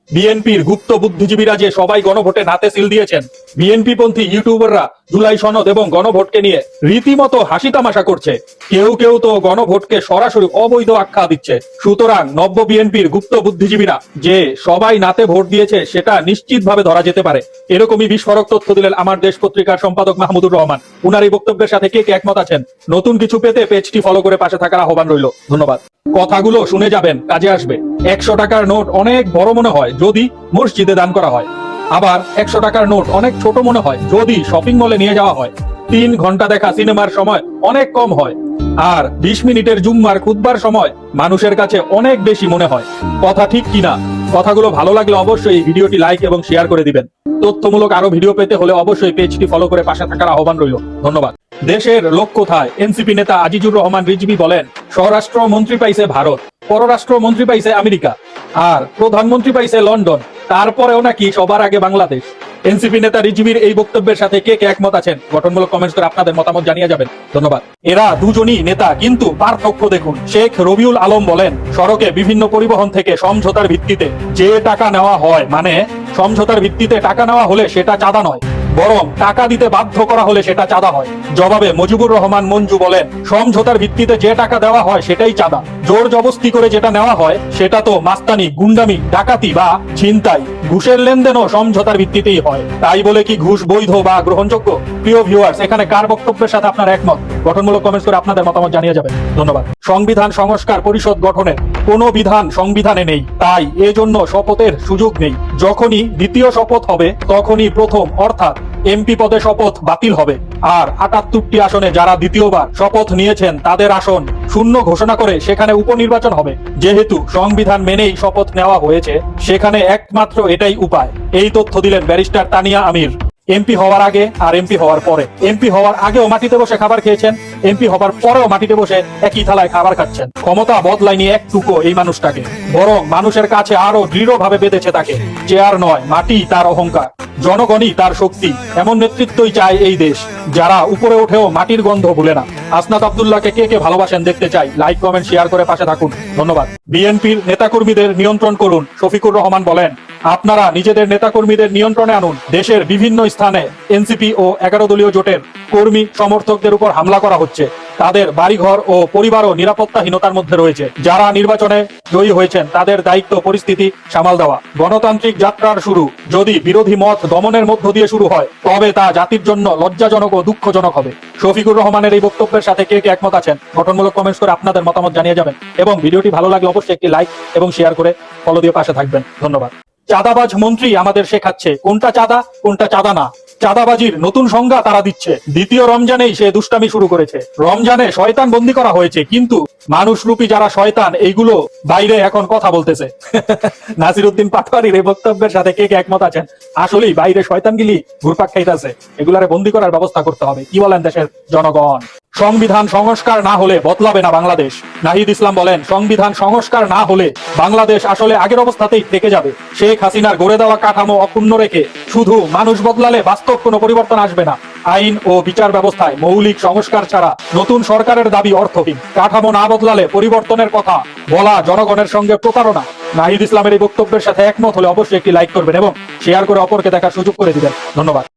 বিএনপির গুপ্ত বুদ্ধিজীবীরা যে সবাই গণভোটে নাতে সিল দিয়েছেন, বিএনপি পন্থী ইউটিউবাররা জুলাই সনদ এবং গণভোটকে নিয়ে রীতিমতো হাসি তামাশা করছে। কেউ কেউ তো গণভোটকে সরাসরি অবৈধ আখ্যা দিচ্ছে। সুতরাং নব্য বিএনপির গুপ্ত বুদ্ধিজীবীরা যে সবাই নাতে ভোট দিয়েছে সেটা নিশ্চিতভাবে ধরা যেতে পারে। এরকমই বিস্ফোরক তথ্য দিলেন আমার দেশ পত্রিকার সম্পাদক মাহমুদুর রহমান। উনার এই বক্তব্যের সাথে কে কে একমত আছেন? নতুন কিছু পেতে পেজটি ফলো করে পাশে থাকার আহ্বান রইল। ধন্যবাদ। কথাগুলো শুনে যাবেন, কাজে আসবে। 100 টাকার নোট অনেক বড় মনে হয় যদি মসজিদে দান করা হয়, আবার 100 টাকার নোট অনেক ছোট মনে হয় যদি শপিং মলে নিয়ে যাওয়া হয়। 3 ঘন্টা দেখা সিনেমার সময় অনেক কম হয়, আর 20 মিনিটের জুম্মার খুতবার সময় মানুষের কাছে অনেক বেশি মনে হয়। কথা ঠিক কিনা? কথাগুলো ভালো লাগলে অবশ্যই এই ভিডিওটি লাইক এবং শেয়ার করে দিবেন। তথ্যমূলক আরো ভিডিও পেতে হলে অবশ্যই পেজটি ফলো করে পাশে থাকার আহ্বান রইল। ধন্যবাদ। দেশের লোক কোথায়? এনসিপি নেতা আজিজুর রহমান রিজভী বলেন, স্বরাষ্ট্র মন্ত্রী পাইছে ভারত, পররাষ্ট্র মন্ত্রী পাইছে আমেরিকা, আর প্রধানমন্ত্রী পাইছে লন্ডন, তারপরেও নাকি সবার আগে বাংলাদেশ। এনসিপি নেতা রিজভীর এই বক্তব্যের সাথে কে কে একমত আছেন? গঠনমূলক কমেন্টস করে আপনাদের মতামত জানিয়ে যাবেন। ধন্যবাদ। এরা দুজনই নেতা, কিন্তু পার্থক্য দেখুন। শেখ রবিউল আলম বলেন, সড়কে বিভিন্ন পরিবহন থেকে সমঝোতার ভিত্তিতে যে টাকা নেওয়া হয়, মানে সমঝোতার ভিত্তিতে টাকা নেওয়া হলে সেটা চাঁদা নয়, বরং টাকা দিতে বাধ্য করা হলে সেটা চাঁদা হয়। জবাবে মুজিবুর রহমান মঞ্জু বলেন, সমঝোতার ভিত্তিতে যে টাকা দেওয়া হয় সেটাই চাঁদা। জোর জবস্তি করে যেটা নেওয়া হয় সেটা তো মাস্তানি, গুন্ডামি, ডাকাতি বা ছিনতাই। ঘুষের লেনদেনও সমঝোতার ভিত্তিতেই হয়। তাই বলে কি ঘুষ বৈধ বা গ্রহণযোগ্য? প্রিয় ভিউয়ার্স, এখানে কার বক্তব্যের সাথে আপনার একমত? গঠনমূলক কমেন্টস করে আপনাদের মতামত জানিয়ে যাবেন। ধন্যবাদ। সংবিধান সংস্কার পরিষদ গঠনের কোনো বিধান সংবিধানে নেই, তাই এজন্য শপথের সুযোগ নেই। যখনই দ্বিতীয় শপথ হবে তখনই প্রথম অর্থাৎ এমপি পদে শপথ বাতিল হবে। আর 78টি আসনে যারা দ্বিতীয়বার শপথ নিয়েছেন তাদের আসন শূন্য ঘোষণা করে সেখানে উপনির্বাচন হবে। যেহেতু সংবিধান মেনেই শপথ নেওয়া হয়েছে, সেখানে একমাত্র এটাই উপায়। এই তথ্য দিলেন ব্যারিস্টার তানিয়া আমির। এমপি হওয়ার আগে আর এমপি হওয়ার পরে। এমপি হওয়ার আগেও মাটিতে বসে খাবার খেয়েছেন, এমপি হওয়ার পরেও মাটিতে বসে একই থালায় খাবার খাচ্ছেন। ক্ষমতা বদলায়নি একটুকু এই মানুষটাকে, বরং মানুষের কাছে আরো দৃঢ়ভাবে বেঁধেছে তাকে। চেয়ার নয়, মাটি তার অহংকার, জনগণই তার শক্তি। এমন নেতৃত্বই চায় এই দেশ, যারা উপরে উঠেও মাটির গন্ধ ভুলে না। আসনাত আব্দুল্লাহকে কে কে ভালোবাসেন দেখতে চাই। লাইক, কমেন্ট, শেয়ার করে পাশে থাকুন। ধন্যবাদ। বিএনপির নেতাকর্মীদের নিয়ন্ত্রণ করুন, শফিকুর রহমান বলেন, আপনারা নিজেদের নেতাকর্মীদের নিয়ন্ত্রণে আনুন। দেশের বিভিন্ন স্থানে এনসিপি ও 11 দলীয় জোটের কর্মী সমর্থকদের উপর হামলা করা হচ্ছে। তাদের বাড়িঘর ও পরিবারও নিরাপত্তাহীনতার মধ্যে রয়েছে। যারা নির্বাচনে জয়ী হয়েছেন তাদের দায়িত্ব পরিস্থিতি সামাল দেওয়া। গণতান্ত্রিক যাত্রার শুরু যদি বিরোধী মত দমনের মধ্য দিয়ে শুরু হয়, তবে তা জাতির জন্য লজ্জাজনক ও দুঃখজনক হবে। শফিকুর রহমানের এই বক্তব্যের সাথে কে কে একমত আছেন? গঠনমূলক কমেন্টস করে আপনাদের মতামত জানিয়ে যাবেন, এবং ভিডিওটি ভালো লাগলে অবশ্যই একটি লাইক এবং শেয়ার করে ফলো দিয়ে পাশে থাকবেন। ধন্যবাদ। চাঁদাবাজ মন্ত্রী আমাদের শেখাচ্ছে কোনটা চাঁদা কোনটা চাঁদা না। চাঁদাবাজির নতুন সংজ্ঞা তারা দিচ্ছে। দ্বিতীয় রমজানেই সে দুষ্টামি শুরু করেছে। রমজানে শয়তান বন্দী করা হয়েছে, কিন্তু মানুষরূপী যারা শয়তান এইগুলো বাইরে এখন কথা বলতেছে। নাসিরউদ্দিন পাটোয়ারির এই বক্তব্যের সাথে কে কে একমত আছেন? আসলেই বাইরে শয়তানগুলি ঘুরপাক খাইতেছে, এগুলারে বন্দী করার ব্যবস্থা করতে হবে। কি বলেন দেশের জনগণ? সংবিধান সংস্কার না হলে বদলাবে না বাংলাদেশ। নাহিদ ইসলাম বলেন, সংবিধান সংস্কার না হলে বাংলাদেশ আসলে আগের অবস্থাতেই থেকে যাবে। শেখ হাসিনার গড়ে দেওয়া কাঠামো অক্ষুণ্ণ রেখে শুধু মানুষ বদলালে বাস্তব কোনো পরিবর্তন আসবে না। আইন ও বিচার ব্যবস্থায় মৌলিক সংস্কার ছাড়া নতুন সরকারের দাবি অর্থহীন। কাঠামো না বদলালে পরিবর্তনের কথা বলা জনগণের সঙ্গে প্রতারণা। নাহিদ ইসলামের এই বক্তব্যের সাথে একমত হলে অবশ্যই একটি লাইক করবেন এবং শেয়ার করে অপরকে দেখার সুযোগ করে দিবেন। ধন্যবাদ।